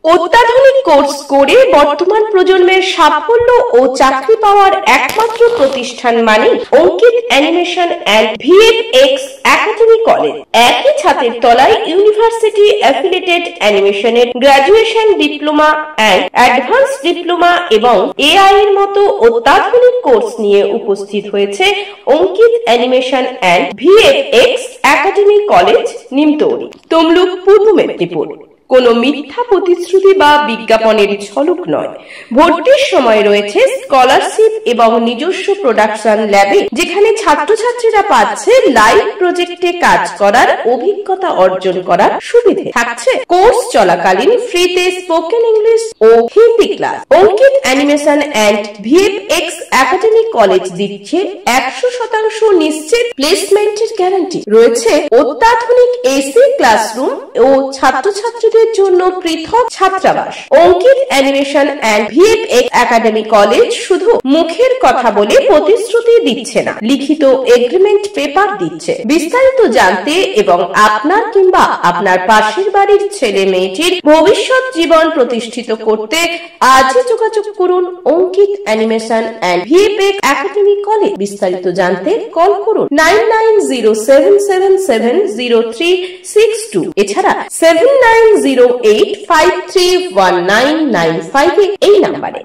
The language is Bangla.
অত্যাধুনিক কোর্স করে বর্তমান প্রজন্মের সাফল্য ও চাকরি পাওয়ার একমাত্র প্রতিষ্ঠান মানে Ankit animation and VFX academy college. একই ছাদের তলায় ইউনিভার্সিটি অ্যাফিলিয়েটেড অ্যানিমেশনের graduation diploma and advance diploma এবং এআই এর মতো অত্যাধুনিক কোর্স নিয়ে উপস্থিত হয়েছে Ankit animation and VFX academy college, Nimtouri, Tamluk, Purba Medinipur. কোনো মিথ্যা প্রতিশ্রুতি বা বিজ্ঞাপনের ঝলক নয়। ভর্তির সময় রয়েছে স্কলারশিপ এবং নিজস্ব প্রোডাকশন ল্যাবে, যেখানে ছাত্রছাত্রীরা পাচ্ছে লাইভ প্রজেক্টে কাজ করার অভিজ্ঞতা অর্জন করার সুবিধে। থাকছে কোর্স চলাকালীন ফ্রিতে স্পোকেন ইংলিশ ও Hindi class. Ankit animation and VFX academy college দিচ্ছে 100% নিশ্চিত প্লেসমেন্টের গ্যারান্টি। রয়েছে অত্যাধুনিক এসি ক্লাসরুম ও ছাত্রছাত্রীদের জন্য পৃথক ছাত্রাবাস। Ankit animation and VFX academy college শুধু মুখের কথা বলে প্রতিশ্রুতি দিচ্ছে না, লিখিত এগ্রিমেন্ট পেপার দিচ্ছে। বিস্তারিত জানতে এবং আপনার কিংবা আপনার পাশের বাড়ির ছেলে মেয়েটির ভবিষ্যৎ জীবন প্রতিষ্ঠিত করতে আজই যোগাযোগ করুন Ankit animation and VFX academy college. বিস্তারিত জানতে কল করুন 9907770362, এছাড়া 7908531995 এই নাম্বারে।